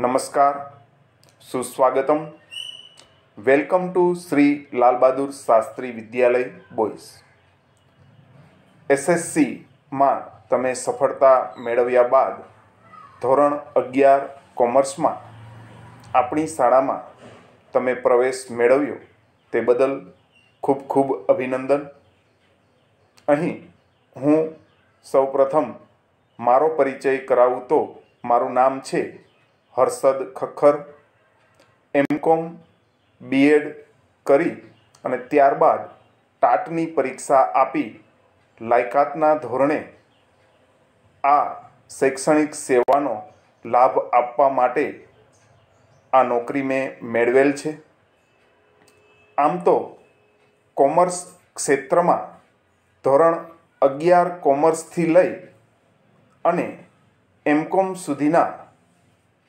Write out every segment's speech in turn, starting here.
नमस्कार, सुस्वागतम। Welcome to Shri Lal Bahadur Shastri विद्यालय बॉयज। एसएससी में तमे सफलता मेळव्या बाद धोरण 11 कॉमर्स में अपनी शाळा में तमे प्रवेश मेळव्यो ते बदल खूब खूब अभिनंदन। अहीं हूँ सौप्रथम मारो परिचय करावुं तो मारू नाम छे हर्षद खक्खर। एमकॉम बीएड करी अने त्यारबाद टाटनी परीक्षा आपी लायकातना धोरणे आ शैक्षणिक सेवानो लाभ आपवा माटे आ नौकरी में मेळवेल छे। आम तो कॉमर्स क्षेत्र में धोरण 11 कॉमर्स थी लई अने एमकॉम सुधीना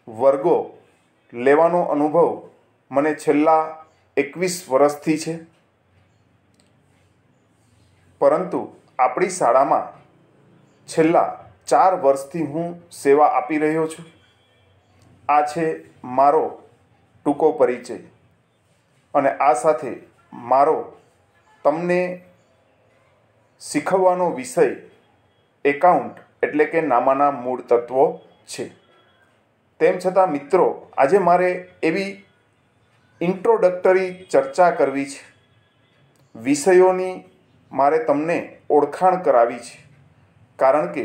वर्गो लेवानो अनुभव मने छेल्ला 21 वर्षथी छे। परंतु आपणी शाळामां छेल्ला 4 वर्षथी हूँ सेवा आपी रह्यो छुं। आ छे मारो टूंको परिचय अने आ साथे मारो तमने शीखववानो विषय एकाउंट एटले के नामाना मूळ तत्वो छे। तेम छतां मित्रों, आजे मारे एवी इंट्रोडक्टरी चर्चा करवी छे, विषयोनी मारे तमने ओळखाण करावी छे। कारण के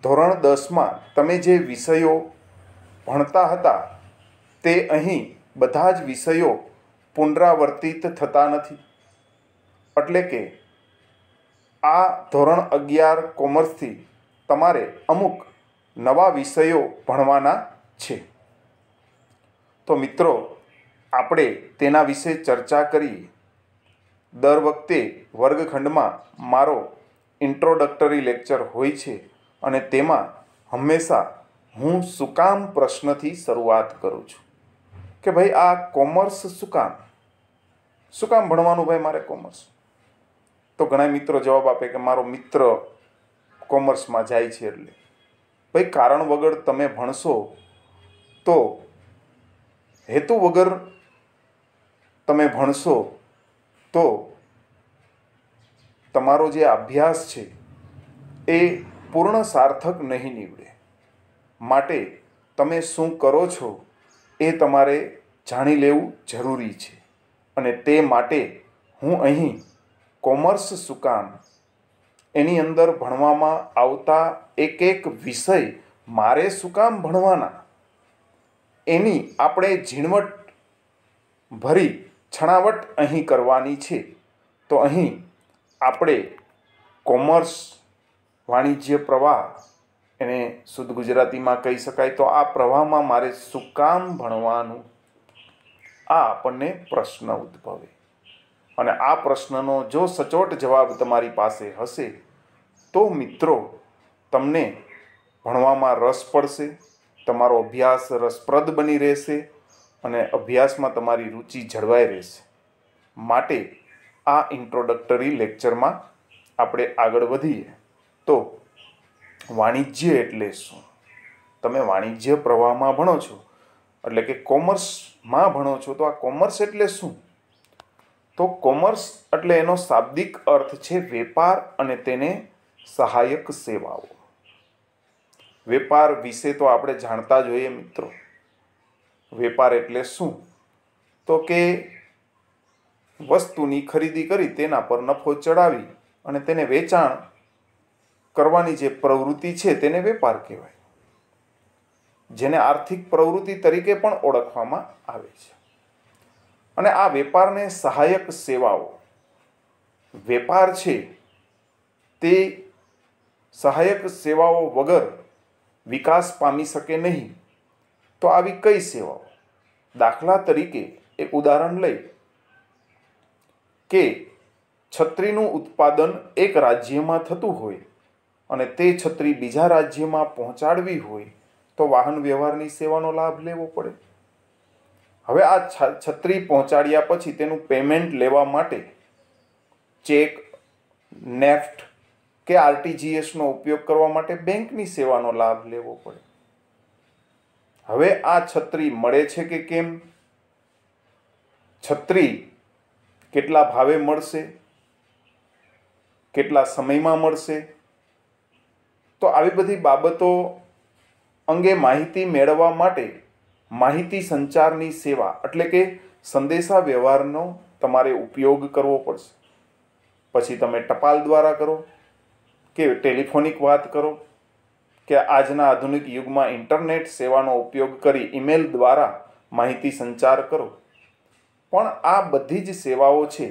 धोरण 10 में तमे जे विषयो भणता हता ते अहीं बधा ज विषयो पुनरावर्तित थता नथी। एटले के आ धोरण 11 कॉमर्स थी तमारे अमुक नवा विषयो भणवाना छे। तो मित्रों, आपणे तेना विषे चर्चा करीए। दर वखते वर्गखंडमां मारो इंट्रोडक्टरी लेक्चर होय छे अने तेमां हमेशा हूँ शुं काम प्रश्नथी शरूआत करूँ छुं के भाई आ कॉमर्स शुं काम भणवानुं भाई मारे कॉमर्स। तो घणा मित्रों जवाब आपे के मारो मित्र कॉमर्स में जाय छे एटले भाई कारण वगर तमे भणशो तो हेतु वगर तमे भणशो तो तमारो जे अभ्यास छे ए पूर्ण सार्थक नहीं निवडे। माटे तमे शुं करो छो ए तमारे जाणी लेवुं जरूरी छे। अने ते माटे हूँ अहीं कॉमर्स शुं काम एनी अंदर भणवामां आवता एक एक विषय मारे शुं काम भणवाना एनी आपणे झीणवट भरी छणावट अहीं करवानी छे। तो अहीं आपणे कॉमर्स वाणिज्य प्रवाह एने शुद्ध गुजराती में कही शकाय तो आ प्रवाह में मारे शुं काम भणवानुं आ आपणने प्रश्न उद्भवे। अने आ प्रश्ननो जो सचोट जवाब तमारी पासे हशे तो मित्रों तमने भणवामां रस पड़शे, तमारो अभ्यास रसप्रद बनी रहेशे अने अभ्यास में तमारी रुचि जळवाई रहेशे। माटे आ इंट्रोडक्टरी लेक्चर में आपणे आगळ वधीए। तो वाणिज्य एटले शुं? तमे वाणिज्य प्रवाह में भणो छो एटले के कॉमर्स में भणो छो तो आ कॉमर्स एटले शुं? तो कॉमर्स एटले एनो शाब्दिक अर्थ छे वेपार अने तेने सहायक सेवाओं। वेपार विषे तो आपणे जाणता ज होईए मित्रों। वेपार एटले शुं? तो के वस्तुनी खरीदी करी तेना पर नफो चढ़ावी अने तेने वेचाण करवानी जे प्रवृत्ति छे तेने वेपार कहेवाय, जेने आर्थिक प्रवृत्ति तरीके पण ओळखवामां आवे छे। अने आ वेपारने सहायक सेवाओं वेपार छे ते सहायक सेवाओं वगर विकास पामी शके नहीं। तो आवी कई सेवाओं, दाखला तरीके एक उदाहरण लई के छत्रीनुं उत्पादन एक राज्यमां थतुं होय अने ते छत्री बीजा राज्यमां पहोंचाडवी होय तो वाहन व्यवहारनी सेवानो लाभ लेवो पड़े। हवे आ छत्री पहोंचाड्या पछी तेनुं पेमेंट लेवा माटे चेक, नेफ्ट के आरटीजीएस नो उपयोग करवा माटे बेंकनी सेवानो लाभ लेवो पड़े। હવે આ છત્રી મળે છે કે કેમ, છત્રી કેટલા ભાવે મળશે, કેટલા સમયમાં મળશે, તો આવી બધી બાબતો અંગે માહિતી મેળવવા માટે માહિતી સંચારની સેવા એટલે કે સંદેશા વ્યવહારનો તમારે ઉપયોગ કરવો પડશે. પછી તમે ટપાલ દ્વારા કરો કે ટેલિફોનિક વાત કરો કે આજના આધુનિક યુગમાં ઇન્ટરનેટ સેવાનો ઉપયોગ કરી ઈમેલ દ્વારા માહિતી સંચાર કરો. પણ આ બધી જ સેવાઓ છે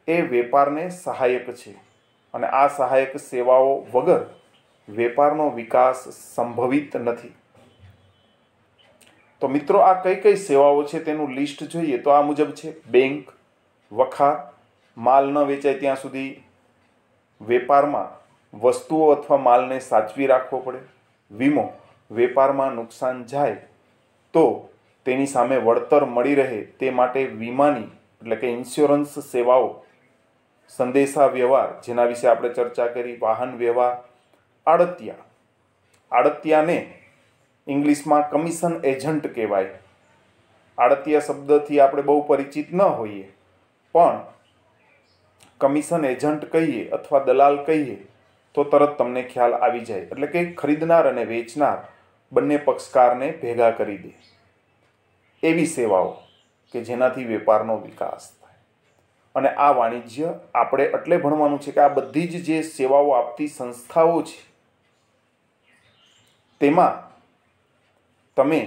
એ વેપારને સહાયક છે અને આ સહાયક સેવાઓ વગર વેપારનો વિકાસ સંભવિત નથી. તો મિત્રો, આ કઈ કઈ સેવાઓ છે તેનું લિસ્ટ જોઈએ તો આ મુજબ છે: બેંક, વખાર, માલ ન વેચાય ત્યાં સુધી વેપારમાં વસ્તુઓ અથવા માલને સાચવી રાખવો પડે, વીમો, વેપારમાં નુકસાન જાય તો તેની સામે વળતર મળી રહે તે માટે વીમાની એટલે કે ઇન્સ્યોરન્સ સેવાઓ, સંદેશા વ્યવહાર જેના વિશે આપણે ચર્ચા કરી, વાહન વ્યવહાર, આડતિયા, આડતિયાને ઇંગ્લિશમાં કમિશન એજન્ટ કહેવાય. આડતિયા શબ્દથી આપણે બહુ પરિચિત ન હોઈએ, પણ કમિશન એજન્ટ કહીએ અથવા દલાલ કહીએ તો તરત તમને ખ્યાલ આવી જાય. એટલે કે ખરીદનાર અને વેચનાર બંને પક્ષકારને ભેગા કરી દે એવી સેવાઓ કે જેનાથી વેપારનો વિકાસ થાય. અને આ વાણિજ્ય આપણે એટલે ભણવાનું છે કે આ બધી જ જે સેવાઓ આપતી સંસ્થાઓ છે તેમાં તમે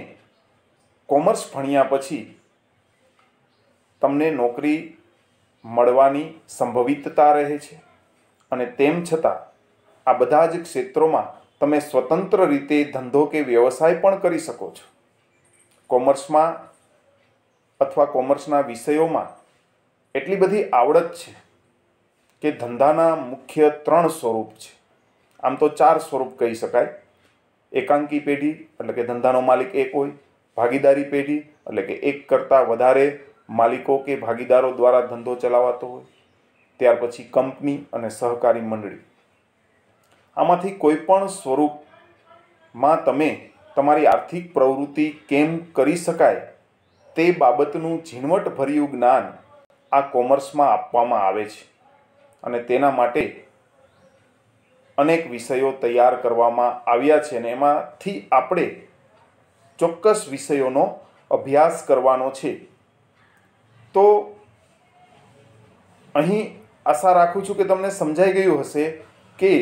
કોમર્સ ભણ્યા પછી તમને નોકરી મળવાની સંભવિતતા રહે છે અને તેમ છતાં આ બધા જ ક્ષેત્રોમાં તમે સ્વતંત્ર રીતે ધંધો કે વ્યવસાય પણ કરી શકો છો. કોમર્સમાં અથવા કોમર્સના વિષયોમાં એટલી બધી આવડત છે કે ધંધાના મુખ્ય 3 સ્વરૂપ છે. આમ તો 4 સ્વરૂપ કહી શકાય: એકાંકી પેઢી એટલે કે ધંધાનો માલિક એક હોય, ભાગીદારી પેઢી એટલે કે એક કરતાં વધારે માલિકો કે ભાગીદારો દ્વારા ધંધો ચલાવાતો હોય, ત્યાર પછી કંપની અને સહકારી મંડળી. આમાંથી કોઈ પણ સ્વરૂપમાં તમે તમારી આર્થિક પ્રવૃત્તિ કેમ કરી શકાય તે બાબતનું ઝીણવટભર્યું જ્ઞાન આ કોમર્સમાં આપવામાં આવે છે અને તેના માટે અનેક વિષયો તૈયાર કરવામાં આવ્યા છે અને એમાંથી આપણે ચોક્કસ વિષયોનો અભ્યાસ કરવાનો છે. તો અહીં આશા રાખું છું કે તમને સમજાઈ ગયું હશે કે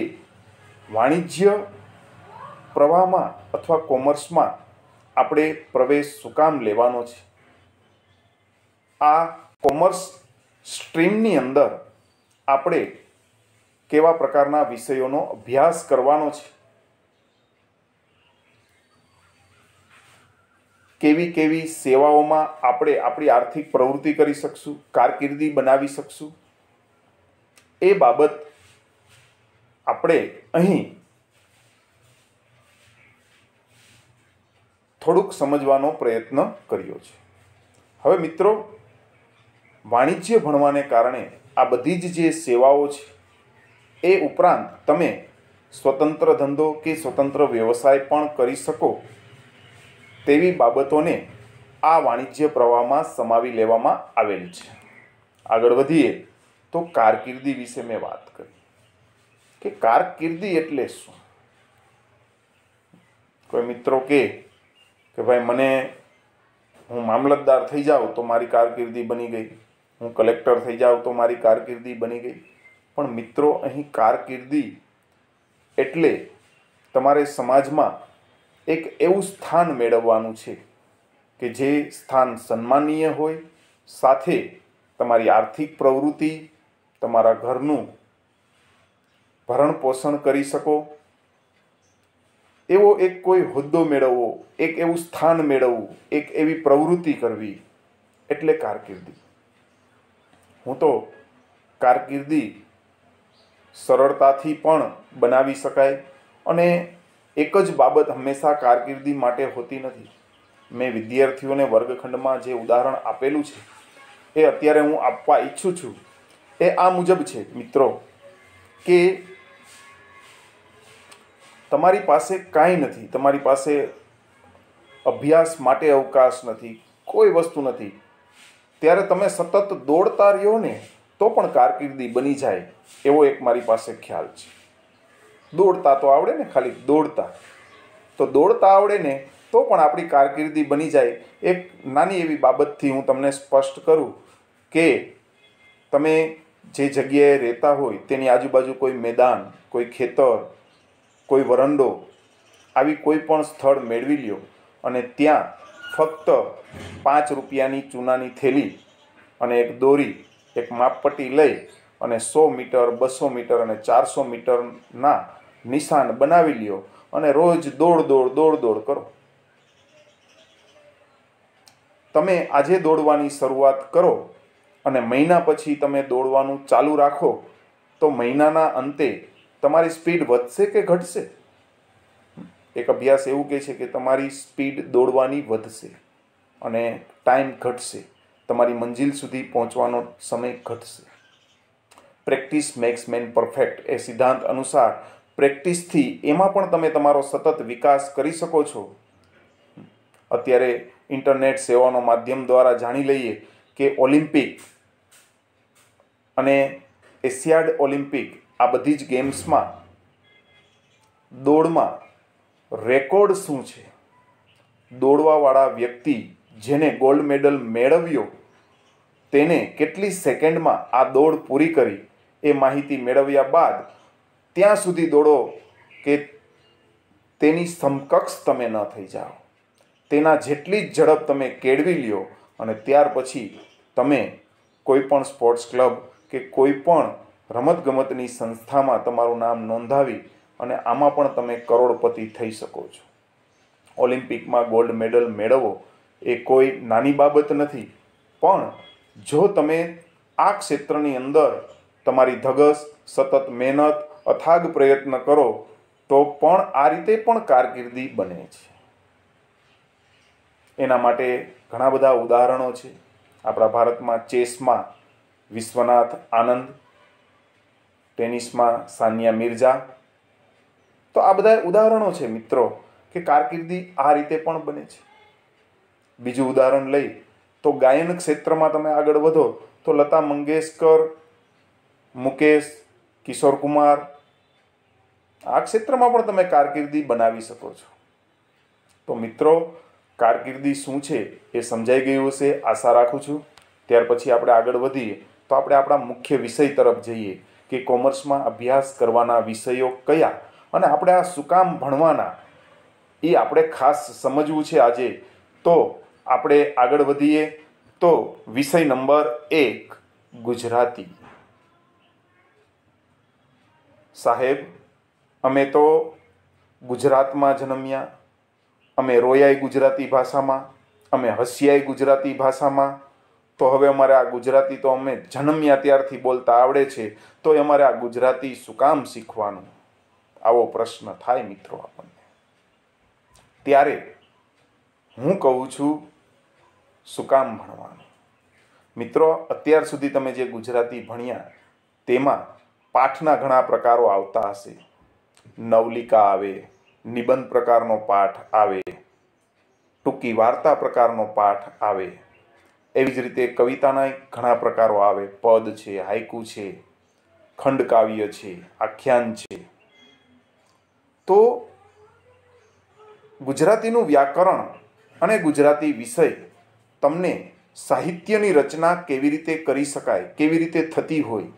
વાણિજ્ય પ્રવાહમાં અથવા કોમર્સમાં આપણે પ્રવેશ શું કામ લેવાનો છે. આ કોમર્સ સ્ટ્રીમની અંદર આપણે કેવા પ્રકારના વિષયોનો અભ્યાસ કરવાનો છે, કેવી કેવી સેવાઓમાં આપણે આપણી આર્થિક પ્રવૃત્તિ કરી શકશું, કારકિર્દી બનાવી શકશું, એ બાબત આપણે અહીં થોડુંક સમજવાનો પ્રયત્ન કર્યો છે. હવે મિત્રો, વાણિજ્ય ભણવાને કારણે આ બધી જ જે સેવાઓ છે એ ઉપરાંત તમે સ્વતંત્ર ધંધો કે સ્વતંત્ર વ્યવસાય પણ કરી શકો તેવી બાબતોને આ વાણિજ્ય પ્રવાહમાં સમાવી લેવામાં આવેલ છે. આગળ વધીએ તો કારકિર્દી વિશે મેં વાત કરી કે કારકિર્દી એટલે શું. કોઈ મિત્રો કે ભાઈ હું મામલતદાર થઈ જાઉં તો મારી કારકિર્દી બની ગઈ, હું કલેક્ટર થઈ જાઉં તો મારી કારકિર્દી બની ગઈ. પણ મિત્રો, અહીં કારકિર્દી એટલે તમારે સમાજમાં એક એવું સ્થાન મેળવવાનું છે કે જે સ્થાન સન્માનીય હોય, સાથે તમારી આર્થિક પ્રવૃત્તિ, તમારા ઘરનું ભરણ પોષણ કરી શકો એવો એક કોઈ હોદ્દો મેળવવો, એક એવું સ્થાન મેળવવું, એક એવી પ્રવૃત્તિ કરવી એટલે કારકિર્દી. હું તો કારકિર્દી સરળતાથી પણ બનાવી શકાય અને એક જ બાબત હંમેશા કારકિર્દી માટે હોતી નથી. મેં વિદ્યાર્થીઓને વર્ગખંડમાં જે ઉદાહરણ આપેલું છે એ અત્યારે હું આપવા ઈચ્છું છું એ આ મુજબ છે મિત્રો કે તમારી પાસે કાંઈ નથી, તમારી પાસે અભ્યાસ માટે અવકાશ નથી, કોઈ વસ્તુ નથી, ત્યારે તમે સતત દોડતા રહ્યો ને તો પણ કારકિર્દી બની જાય એવો એક મારી પાસે ખ્યાલ છે. દોડતા તો આવડે ને, ખાલી દોડતા તો દોડતા આવડે ને તો પણ આપણી કારકિર્દી બની જાય. એક નાની એવી બાબતથી હું તમને સ્પષ્ટ કરું કે તમે જે જગ્યાએ રહેતા હોય તેની આજુબાજુ કોઈ મેદાન, કોઈ ખેતર, કોઈ વરંડો, આવી કોઈ પણ સ્થળ મેળવી લ્યો અને ત્યાં ફક્ત 5 રૂપિયાની ચૂનાની થેલી અને એક દોરી, એક માપપટ્ટી લઈ અને 100 મીટર, 200 મીટર અને 400 મીટરના નિશાન બનાવી લ્યો અને રોજ દોડ કરો. તમે આજે દોડવાની શરૂઆત કરો અને મહિના પછી તમે દોડવાનું ચાલુ રાખો તો મહિનાના અંતે તમારી સ્પીડ વધશે કે ઘટશે? એક અભ્યાસ એવું કહે છે કે તમારી સ્પીડ દોડવાની વધશે અને ટાઈમ ઘટશે, તમારી મંજિલ સુધી પહોંચવાનો સમય ઘટશે. પ્રેક્ટિસ મેક્સ મેન પરફેક્ટ એ સિદ્ધાંત અનુસાર પ્રેક્ટિસથી એમાં પણ તમે તમારો સતત વિકાસ કરી શકો છો. અત્યારે ઇન્ટરનેટ સેવાનો માધ્યમ દ્વારા જાણી લઈએ કે ઓલિમ્પિક અને એશિયાડ ઓલિમ્પિક આ બધી જ ગેમ્સમાં દોડમાં રેકોર્ડ શું છે. દોડવાવાળા વ્યક્તિ જેને ગોલ્ડ મેડલ મેળવ્યો તેને કેટલી સેકન્ડમાં આ દોડ પૂરી કરી એ માહિતી મેળવ્યા બાદ ત્યાં સુધી દોડો કે તેની સમકક્ષ તમે ન થઈ જાઓ, તેના જેટલી જ ઝડપ તમે કેળવી લ્યો અને ત્યાર પછી તમે કોઈ પણ સ્પોર્ટ્સ ક્લબ કે કોઈ પણ રમતગમતની સંસ્થામાં તમારું નામ નોંધાવી અને આમાં પણ તમે કરોડપતિ થઈ શકો છો. ઓલિમ્પિકમાં ગોલ્ડ મેડલ મેળવવો એ કોઈ નાની બાબત નથી, પણ જો તમે આ ક્ષેત્રની અંદર તમારી ધગશ, સતત મહેનત, અથાગ પ્રયત્ન કરો તો પણ આ રીતે પણ કારકિર્દી બને છે. એના માટે ઘણા બધા ઉદાહરણો છે. આપણા ભારતમાં ચેસમાં વિશ્વનાથ આનંદ, ટેનિસમાં સાનિયા મિર્ઝા, તો આ બધા ઉદાહરણો છે મિત્રો કે કારકિર્દી આ રીતે પણ બને છે. બીજું ઉદાહરણ લઈ તો ગાયન ક્ષેત્રમાં તમે આગળ વધો તો લતા મંગેશકર, મુકેશ, કિશોર કુમાર, આ ક્ષેત્રમાં પણ તમે કારકિર્દી બનાવી શકો છો. તો મિત્રો, કારકિર્દી શું છે એ સમજાઈ ગયું હશે આશા રાખું છું. ત્યાર પછી આપણે આગળ વધીએ તો આપણે આપણા મુખ્ય વિષય તરફ જઈએ કે કોમર્સમાં અભ્યાસ કરવાના વિષયો કયા અને આપણે આ શું કામ ભણવાના એ આપણે ખાસ સમજવું છે આજે. તો આપણે આગળ વધીએ તો વિષય નંબર 1 ગુજરાતી. સાહેબ, અમે તો ગુજરાતમાં જન્મ્યા, અમે રોયાય ગુજરાતી ભાષામાં, અમે હસ્યાય ગુજરાતી ભાષામાં, તો હવે અમારે આ ગુજરાતી તો અમે જન્મ્યા ત્યારથી બોલતા આવડે છે, તો અમારે આ ગુજરાતી શું કામ શીખવાનું? આવો પ્રશ્ન થાય મિત્રો આપણને. ત્યારે હું કહું છું, શું કામ ભણવાનું? મિત્રો, અત્યાર સુધી તમે જે ગુજરાતી ભણ્યા તેમાં પાઠના ઘણા પ્રકારો આવતા હશે. નવલિકા આવે, નિબંધ પ્રકારનો પાઠ આવે, ટૂંકી વાર્તા પ્રકારનો પાઠ આવે, એવી જ રીતે કવિતાના ઘણા પ્રકારો આવે. પદ છે, હાઇકુ છે, ખંડકાવ્ય છે, આખ્યાન છે. તો ગુજરાતીનું વ્યાકરણ અને ગુજરાતી વિષય તમને સાહિત્યની રચના કેવી રીતે કરી શકાય, કેવી રીતે થતી હોય,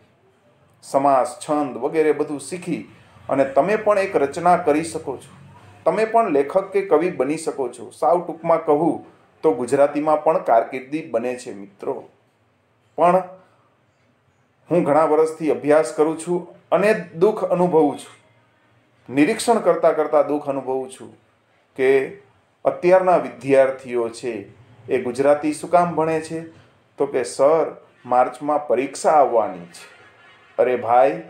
સમાસ, છંદ વગેરે બધું શીખી અને તમે પણ એક રચના કરી શકો છો. તમે પણ લેખક કે કવિ બની શકો છો. સાવ ટૂંકમાં કહું તો ગુજરાતીમાં પણ કારકિર્દી બને છે મિત્રો. પણ હું ઘણા વર્ષથી અભ્યાસ કરું છું અને દુઃખ અનુભવું છું. નિરીક્ષણ કરતાં કરતાં દુઃખ અનુભવું છું કે અત્યારના વિદ્યાર્થીઓ છે એ ગુજરાતી શું કામ ભણે છે? તો કે સર, માર્ચમાં પરીક્ષા આવવાની છે. અરે ભાઈ,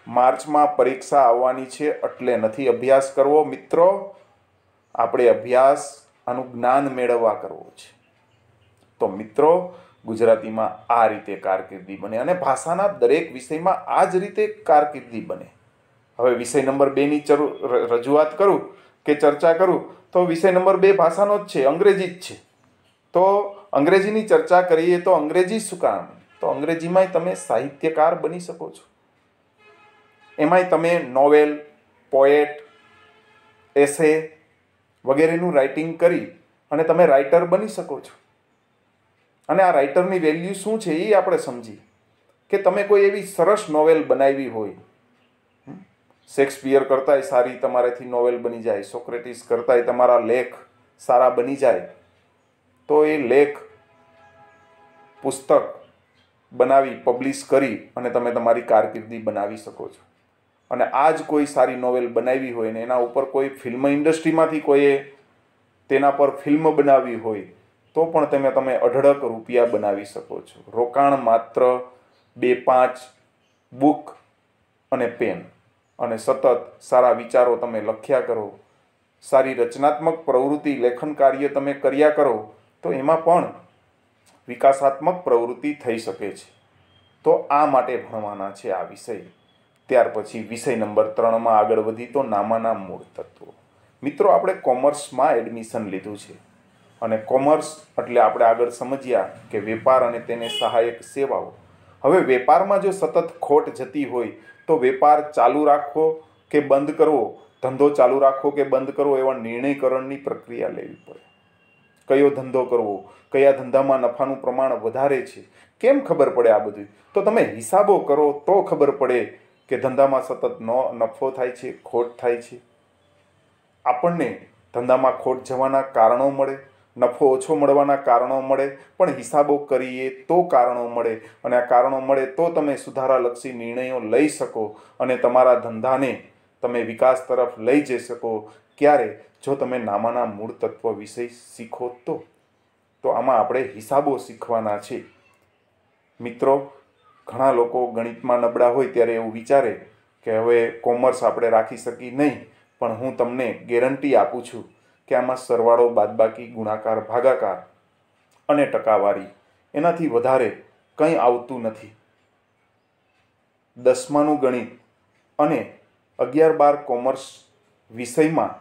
માર્ચમાં પરીક્ષા આવવાની છે એટલે નથી અભ્યાસ કરવો મિત્રો. આપણે અભ્યાસ આનું જ્ઞાન મેળવવા કરવો છે. તો મિત્રો, ગુજરાતીમાં આ રીતે કારકિર્દી બને અને ભાષાના દરેક વિષયમાં આ જ રીતે કારકિર્દી બને. હવે વિષય નંબર 2 ની રજૂઆત કરું કે ચર્ચા કરું તો વિષય નંબર 2 ભાષાનો જ છે, અંગ્રેજી જ છે. તો અંગ્રેજીની ચર્ચા કરીએ તો અંગ્રેજી શું કામ? તો અંગ્રેજીમાંય તમે સાહિત્યકાર બની શકો છો. એમાંય તમે નોવેલ, પોએટ, એસે વગેરેનું રાઇટિંગ કરી અને તમે રાઇટર બની શકો છો. અને આ રાઇટરની વેલ્યુ શું છે એ આપણે સમજીએ કે તમે કોઈ એવી સરસ નોવેલ બનાવી હોય, શેક્સપિયર કરતાંય સારી તમારાથી નોવેલ બની જાય, સોક્રેટિસ કરતાંય તમારા લેખ સારા બની જાય, તો એ લેખ પુસ્તક બનાવી પબ્લિશ કરી અને તમે તમારી કારકિર્દી બનાવી શકો છો. અને આ જ કોઈ સારી નોવેલ બનાવી હોય ને એના ઉપર કોઈ ફિલ્મ ઇન્ડસ્ટ્રીમાંથી કોઈએ તેના પર ફિલ્મ બનાવી હોય તો પણ તમે અઢળક રૂપિયા બનાવી શકો છો. રોકાણ માત્ર 2-5 બુક અને પેન અને સતત સારા વિચારો તમે લખ્યા કરો, સારી રચનાત્મક પ્રવૃત્તિ, લેખન કાર્ય તમે કર્યા કરો, તો એમાં પણ વિકાસાત્મક પ્રવૃત્તિ થઈ શકે છે. તો આ માટે ભણવાના છે આ વિષય. ત્યાર પછી વિષય નંબર 3માં આગળ વધી તો નામાના મૂળ તત્વો. મિત્રો, આપણે કોમર્સમાં એડમિશન લીધું છે અને કોમર્સ એટલે આપણે આગળ સમજ્યા કે વેપાર અને તેને સહાયક સેવાઓ. હવે વેપારમાં જો સતત ખોટ જતી હોય તો વેપાર ચાલુ રાખવો કે બંધ કરવો, ધંધો ચાલુ રાખવો કે બંધ કરવો, એવા નિર્ણયકરણની પ્રક્રિયા લેવી પડે. કયો ધંધો કરવો, કયા ધંધામાં નફાનું પ્રમાણ વધારે છે, કેમ ખબર પડે આ બધું? તો તમે હિસાબો કરો તો ખબર પડે કે ધંધામાં સતત નફો થાય છે, ખોટ થાય છે. આપણને ધંધામાં ખોટ જવાના કારણો મળે, નફો ઓછો મળવાના કારણો મળે, પણ હિસાબો કરીએ તો કારણો મળે. અને આ કારણો મળે તો તમે સુધારાલક્ષી નિર્ણયો લઈ શકો અને તમારા ધંધાને તમે વિકાસ તરફ લઈ જઈ શકો. ક્યારે? જો તમે નામાના મૂળ તત્વ વિષય શીખો તો આમાં આપણે હિસાબો શીખવાના છે. મિત્રો, ઘણા લોકો ગણિતમાં નબળા હોય ત્યારે એવું વિચારે કે હવે કોમર્સ આપણે રાખી શકી નહીં, પણ હું તમને ગેરંટી આપું છું કે આમાં સરવાળો, બાદબાકી, ગુણાકાર, ભાગાકાર અને ટકાવારી એનાથી વધારે કંઈ આવતું નથી. 10માનું ગણિત અને 11-12 કોમર્સ વિષયમાં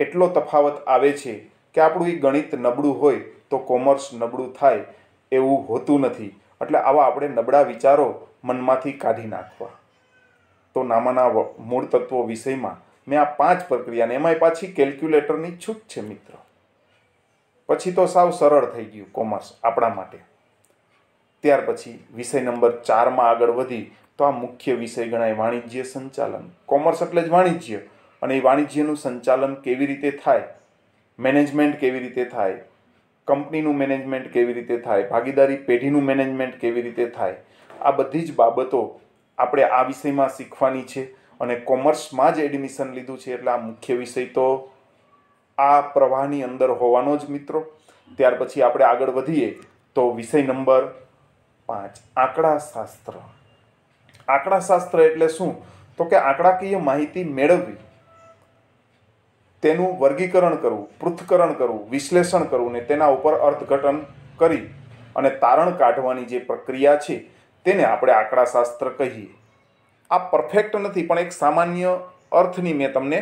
એટલો તફાવત આવે છે કે આપણું એ ગણિત નબળું હોય તો કોમર્સ નબળું થાય એવું હોતું નથી. એટલે આવા આપણે નબળા વિચારો મનમાંથી કાઢી નાખવા. તો નામાના મૂળ તત્વો વિષયમાં મેં આ 5 પ્રક્રિયાને, એમાંય પાછી કેલ્ક્યુલેટરની છૂટ છે મિત્રો. પછી તો સાવ સરળ થઈ ગયું કોમર્સ આપણા માટે. ત્યાર પછી વિષય નંબર 4માં આગળ વધી તો આ મુખ્ય વિષય ગણાય, વાણિજ્ય સંચાલન. કોમર્સ એટલે જ વાણિજ્ય, અને એ વાણિજ્યનું સંચાલન કેવી રીતે થાય, મેનેજમેન્ટ કેવી રીતે થાય, કંપનીનું મેનેજમેન્ટ કેવી રીતે થાય, ભાગીદારી પેઢીનું મેનેજમેન્ટ કેવી રીતે થાય, આ બધી જ બાબતો આપણે આ વિષયમાં શીખવાની છે. અને કોમર્સમાં જ એડમિશન લીધું છે એટલે આ મુખ્ય વિષય તો આ પ્રવાહની અંદર હોવાનો જ મિત્રો. ત્યાર પછી આપણે આગળ વધીએ તો વિષય નંબર 5, આંકડાશાસ્ત્ર. આંકડાશાસ્ત્ર એટલે શું? તો કે આંકડાકીય માહિતી મેળવવી, તેનું વર્ગીકરણ કરવું, પૃથ્થકરણ કરવું, વિશ્લેષણ કરવું ને તેના ઉપર અર્થઘટન કરી અને તારણ કાઢવાની જે પ્રક્રિયા છે તેને આપણે આંકડાશાસ્ત્ર કહીએ. આ પરફેક્ટ નથી, પણ એક સામાન્ય અર્થની મેં તમને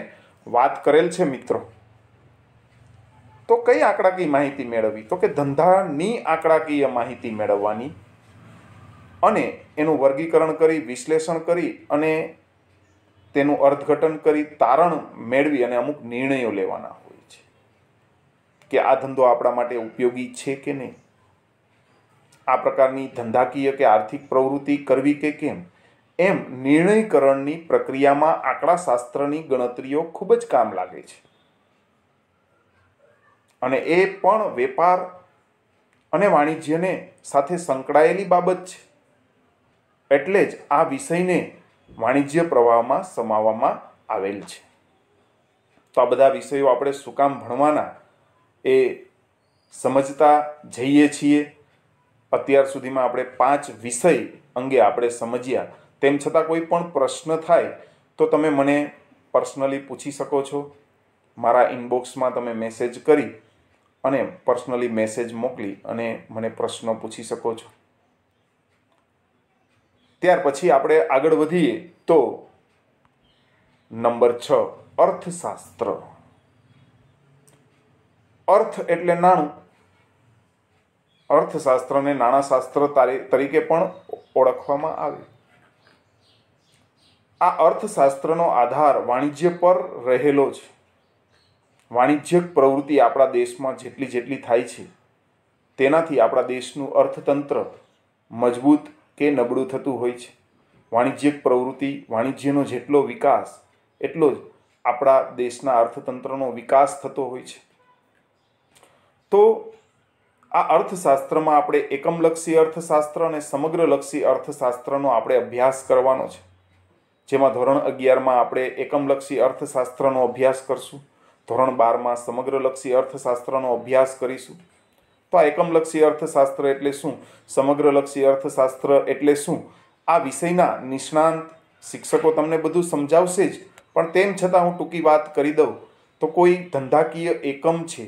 વાત કરેલ છે મિત્રો. તો કઈ આંકડાકીય માહિતી મેળવવી? તો કે ધંધાની આંકડાકીય માહિતી મેળવવાની અને એનું વર્ગીકરણ કરી, વિશ્લેષણ કરી અને તેનું અર્થઘટન કરી તારણ મેળવી અને અમુક નિર્ણયો લેવાના હોય છે કે આ ધંધો આપણા માટે ઉપયોગી છે કે નહીં, આ પ્રકારની ધંધાકીય કે આર્થિક પ્રવૃત્તિ કરવી કે કેમ. એમ નિર્ણયકરણની પ્રક્રિયામાં આંકડાશાસ્ત્રની ગણતરીઓ ખૂબ જ કામ લાગે છે. અને એ પણ વેપાર અને વાણિજ્યને સાથે સંકળાયેલી બાબત છે. એટલે જ આ વિષયને વાણિજ્ય પ્રવાહમાં સમાવવામાં આવેલ છે. તો આ બધા વિષયો આપણે શું કામ ભણવાના એ સમજતા જઈએ છીએ. અત્યાર સુધીમાં આપણે 5 વિષય અંગે આપણે સમજ્યા. તેમ છતાં કોઈ પણ પ્રશ્ન થાય તો તમે મને પર્સનલી પૂછી શકો છો. મારા ઇનબોક્સમાં તમે મેસેજ કરી અને પર્સનલી મેસેજ મોકલી અને મને પ્રશ્નો પૂછી શકો છો. ત્યાર પછી આપણે આગળ વધીએ તો નંબર 6, અર્થશાસ્ત્ર. અર્થ એટલે નાણું. અર્થશાસ્ત્રને નાણાશાસ્ત્ર તરીકે પણ ઓળખવામાં આવે. આ અર્થશાસ્ત્રનો આધાર વાણિજ્ય પર રહેલો છે. વાણિજ્યક પ્રવૃત્તિ આપણા દેશમાં જેટલી થાય છે તેનાથી આપણા દેશનું અર્થતંત્ર મજબૂત કે નબળું થતું હોય છે. વાણિજ્યક પ્રવૃત્તિ, વાણિજ્યનો જેટલો વિકાસ એટલો જ આપણા દેશના અર્થતંત્રનો વિકાસ થતો હોય છે. તો આ અર્થશાસ્ત્રમાં આપણે એકમલક્ષી અર્થશાસ્ત્ર અને સમગ્રલક્ષી અર્થશાસ્ત્રનો આપણે અભ્યાસ કરવાનો છે. જેમાં ધોરણ 11માં આપણે એકમલક્ષી અર્થશાસ્ત્રનો અભ્યાસ કરશું, ધોરણ 12માં સમગ્રલક્ષી અર્થશાસ્ત્રનો અભ્યાસ કરીશું. તો આ એકમલક્ષી અર્થશાસ્ત્ર એટલે શું, સમગ્રલક્ષી અર્થશાસ્ત્ર એટલે શું, આ વિષયના નિષ્ણાંત શિક્ષકો તમને બધું સમજાવશે જ, પણ તેમ છતાં હું ટૂંકી વાત કરી દઉં તો કોઈ ધંધાકીય એકમ છે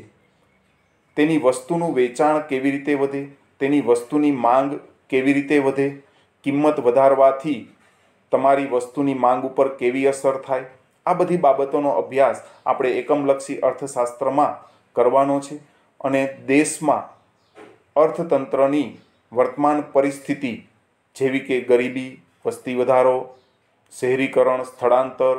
તેની વસ્તુનું વેચાણ કેવી રીતે વધે, તેની વસ્તુની માંગ કેવી રીતે વધે, કિંમત વધારવાથી તમારી વસ્તુની માંગ ઉપર કેવી અસર થાય, આ બધી બાબતોનો અભ્યાસ આપણે એકમલક્ષી અર્થશાસ્ત્રમાં કરવાનો છે. અને દેશમાં અર્થતંત્રની વર્તમાન પરિસ્થિતિ જેવી કે ગરીબી, વસ્તી વધારો, શહેરીકરણ, સ્થળાંતર,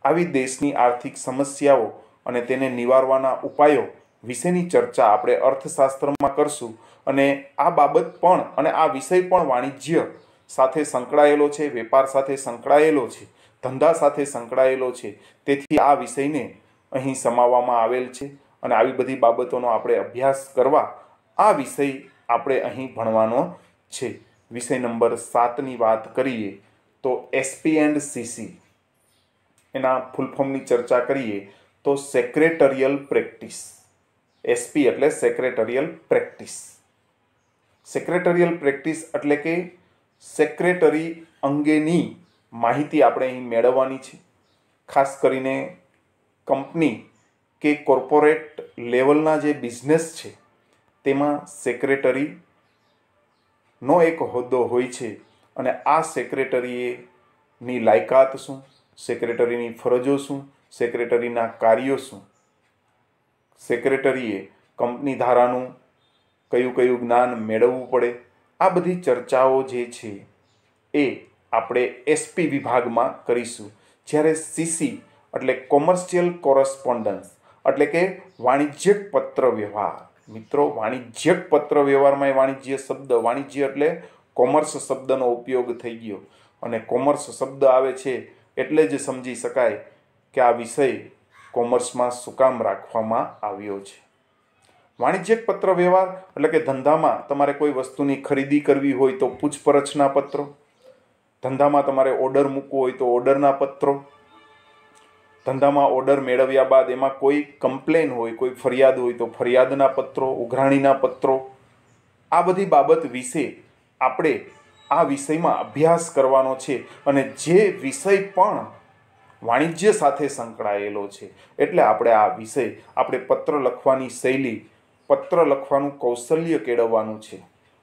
આવી દેશની આર્થિક સમસ્યાઓ અને તેને નિવારવાના ઉપાયો વિશેની ચર્ચા આપણે અર્થશાસ્ત્રમાં કરશું. અને આ બાબત પણ અને આ વિષય પણ વાણિજ્ય સાથે સંકળાયેલો છે, વેપાર સાથે સંકળાયેલો છે, ધંધા સાથે સંકળાયેલો છે. તેથી આ વિષયને અહીં સમાવવામાં આવેલ છે અને આવી બધી બાબતોનો આપણે અભ્યાસ કરવા આ વિષય આપણે અહીં ભણવાનો છે. વિષય નંબર 7ની વાત કરીએ તો SP એન્ડ CC, એના ફૂલ ફોર્મની ચર્ચા કરીએ તો સેક્રેટરિયલ પ્રેક્ટિસ. SP એટલે સેક્રેટરિયલ પ્રેક્ટિસ. સેક્રેટરિયલ પ્રેક્ટિસ એટલે કે સેક્રેટરી અંગેની માહિતી આપણે અહીં મેળવવાની છે. ખાસ કરીને કંપની કે કોર્પોરેટ લેવલના જે બિઝનેસ છે તેમાં સેક્રેટરીનો એક હોદ્દો હોય છે. અને આ સેક્રેટરીની લાયકાત શું, સેક્રેટરીની ફરજો શું, સેક્રેટરીના કાર્યો શું, સેક્રેટરીએ કંપની ધારાનું કયું જ્ઞાન મેળવવું પડે, આ બધી ચર્ચાઓ જે છે એ આપણે SP વિભાગમાં કરીશું. જ્યારે CC એટલે કોમર્શિયલ કોરસ્પોન્ડન્સ એટલે કે વાણિજ્યક પત્ર વ્યવહાર. મિત્રો, વાણિજ્યક પત્ર વ્યવહારમાં વાણિજ્ય શબ્દ, વાણિજ્ય એટલે કોમર્સ શબ્દનો ઉપયોગ થઈ ગયો અને કોમર્સ શબ્દ આવે છે એટલે જ સમજી શકાય કે આ વિષય કોમર્સમાં શું કામ રાખવામાં આવ્યો છે. વાણિજ્યક પત્ર વ્યવહાર એટલે કે ધંધામાં તમારે કોઈ વસ્તુની ખરીદી કરવી હોય તો પૂછપરછના પત્રો, ધંધામાં તમારે ઓર્ડર મૂકવો હોય તો ઓર્ડરના પત્રો, ધંધામાં ઓર્ડર મેળવ્યા બાદ એમાં કોઈ કમ્પ્લેન હોય, કોઈ ફરિયાદ હોય તો ફરિયાદના પત્રો, ઉઘરાણીના પત્રો, આ બધી બાબત વિશે આપણે આ વિષયમાં અભ્યાસ કરવાનો છે. અને જે વિષય પણ વાણિજ્ય સાથે સંકળાયેલો છે એટલે આપણે આ વિષય, આપણે પત્ર લખવાની શૈલી, પત્ર લખવાનું કૌશલ્ય કેળવવાનું છે.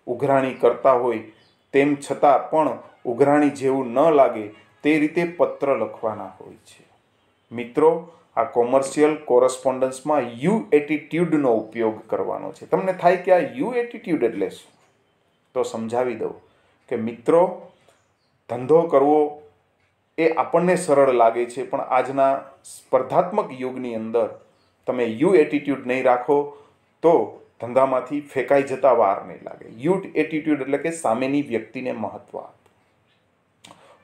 ઉઘરાણી કરતા હોય તેમ છતાં પણ ઉઘરાણી જેવું ન લાગે તે રીતે પત્ર લખવાના હોય છે. મિત્રો, આ કોમર્શિયલ કોરસ્પોન્ડન્સમાં યુ એટીટ્યુડનો ઉપયોગ કરવાનો છે. તમને થાય કે આ યુ એટીટ્યુડ એટલે શું, તો સમજાવી દઉં કે મિત્રો, ધંધો કરવો એ આપણને સરળ લાગે છે, પણ આજના સ્પર્ધાત્મક યુગની અંદર તમે યુ એટીટ્યુડ નહીં રાખો તો ધંધામાંથી ફેંકાઈ જતા વાર નહીં લાગે. યુ એટીટ્યુડ એટલે કે સામેની વ્યક્તિને મહત્વ આપો.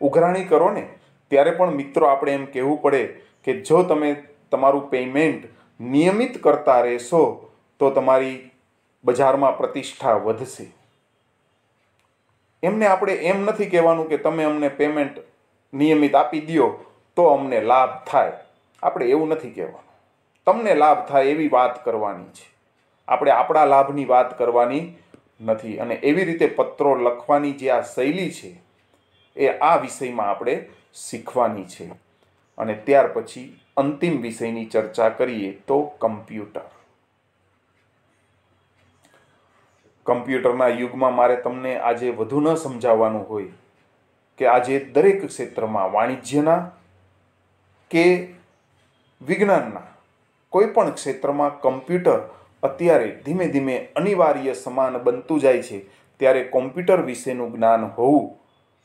ઉઘરાણી કરો ને ત્યારે પણ મિત્રો આપણે એમ કહેવું પડે કે જો તમે તમારું પેમેન્ટ નિયમિત કરતા રહેશો તો તમારી બજારમાં પ્રતિષ્ઠા વધશે. એમને આપણે એમ નથી કહેવાનું કે તમે અમને પેમેન્ટ નિયમિત આપી દો તો અમને લાભ થાય. આપણે એવું નથી કહેવાનું. તમને લાભ થાય એવી વાત કરવાની છે. આપણે આપણા લાભની વાત કરવાની નથી. અને એવી રીતે પત્રો લખવાની જે આ શૈલી છે એ આ વિષયમાં આપણે શીખવાની છે. અને ત્યાર પછી અંતિમ વિષયની ચર્ચા કરીએ તો કમ્પ્યુટર. કમ્પ્યુટરના યુગમાં મારે તમને આજે વધુ ન સમજાવવાનું હોય કે આજે દરેક ક્ષેત્રમાં, વાણિજ્યના કે વિજ્ઞાનના કોઈ પણ ક્ષેત્રમાં કમ્પ્યુટર અત્યારે ધીમે ધીમે અનિવાર્ય સમાન બનતું જાય છે, ત્યારે કોમ્પ્યુટર વિશેનું જ્ઞાન હોવું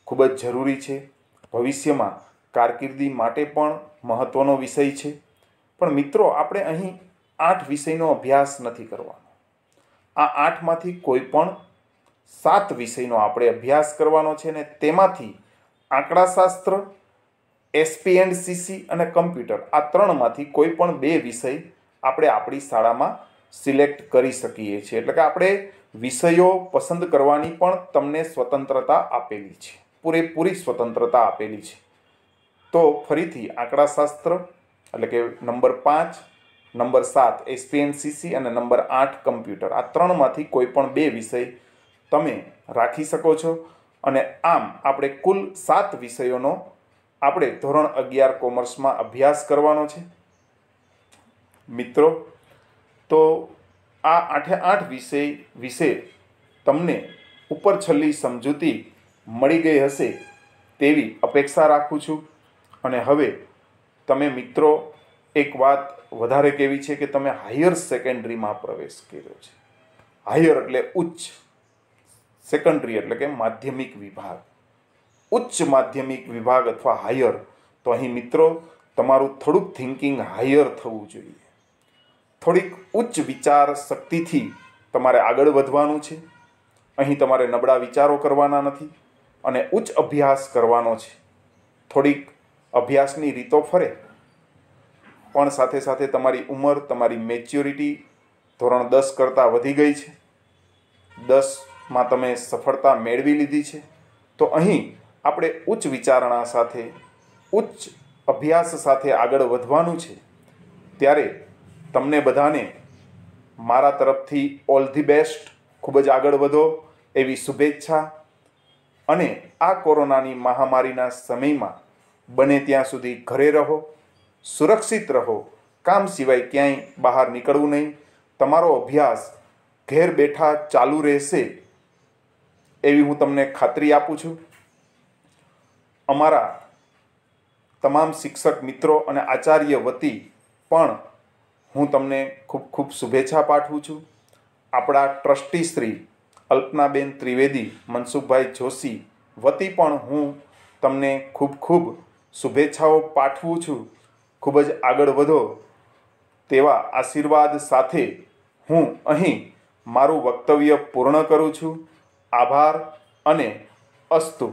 ખૂબ જ જરૂરી છે. ભવિષ્યમાં કારકિર્દી માટે પણ મહત્ત્વનો વિષય છે. પણ મિત્રો, આપણે અહીં 8 વિષયનો અભ્યાસ નથી કરવાનો. આ 8માંથી કોઈ પણ 7 વિષયનો આપણે અભ્યાસ કરવાનો છે ને તેમાંથી આંકડાશાસ્ત્ર, SPNCC અને કમ્પ્યુટર, આ 3માંથી કોઈ પણ 2 વિષય આપણે આપણી શાળામાં સિલેક્ટ કરી શકીએ છીએ. એટલે કે આપણે વિષયો પસંદ કરવાની પણ તમને સ્વતંત્રતા આપેલી છે, પૂરેપૂરી સ્વતંત્રતા આપેલી છે. તો ફરીથી આંકડાશાસ્ત્ર એટલે કે નંબર 5, નંબર 7 SPNCC અને નંબર 8 કમ્પ્યુટર, આ 3માંથી કોઈ પણ 2 વિષય તમે રાખી શકો છો. અને આમ આપણે કુલ 7 વિષયોનો આપણે ધોરણ 11 કોમર્સમાં અભ્યાસ કરવાનો છે. મિત્રો, તો આ 8 વિષય વિશે તમને ઉપર છેલ્લી સમજૂતી મળી ગઈ હશે તેવી અપેક્ષા રાખું છું. અને હવે તમે મિત્રો, એક વાત વધારે કહેવી છે કે તમે હાયર સેકન્ડરીમાં પ્રવેશ કર્યો છે. હાયર એટલે ઉચ્ચ, સેકન્ડરી એટલે કે માધ્યમિક વિભાગ. ઉચ્ચ માધ્યમિક વિભાગ અથવા હાયર, તો અહીં મિત્રો તમારું થોડુંક થિંકિંગ હાયર થવું જોઈએ. થોડીક ઉચ્ચ વિચાર શક્તિથી તમારે આગળ વધવાનું છે. અહીં તમારે નબળા વિચારો કરવાના નથી અને ઉચ્ચ અભ્યાસ કરવાનો છે. થોડીક અભ્યાસની રીતો ફરે, પણ સાથે સાથે તમારી ઉંમર, તમારી મેચ્યોરિટી ધોરણ 10 કરતાં વધી ગઈ છે. 10માં તમે સફળતા મેળવી લીધી છે. તો અહીં આપણે ઉચ્ચ વિચારણા સાથે, ઉચ્ચ અભ્યાસ સાથે આગળ વધવાનું છે. ત્યારે તમને બધાને મારા તરફથી ઓલ ધી બેસ્ટ, ખૂબ જ આગળ વધો એવી શુભેચ્છા. અને આ કોરોનાની મહામારીના સમયમાં બને ત્યાં સુધી ઘરે રહો, સુરક્ષિત રહો, કામ સિવાય ક્યાંય બહાર નીકળવું નહીં. તમારો અભ્યાસ ઘેર બેઠા ચાલુ રહેશે એવી હું તમને ખાતરી આપું છું. અમારા તમામ શિક્ષક મિત્રો અને આચાર્ય વતી પણ હું તમને ખૂબ ખૂબ શુભેચ્છા પાઠવું છું. આપણા ટ્રસ્ટી શ્રી અલ્પનાબેન ત્રિવેદી, મનસુખભાઈ જોશી વતી પણ હું તમને ખૂબ ખૂબ શુભેચ્છાઓ પાઠવું છું. ખૂબ જ આગળ વધો તેવા આશીર્વાદ સાથે હું અહીં મારું વક્તવ્ય પૂર્ણ કરું છું. આભાર અને અસ્તુ.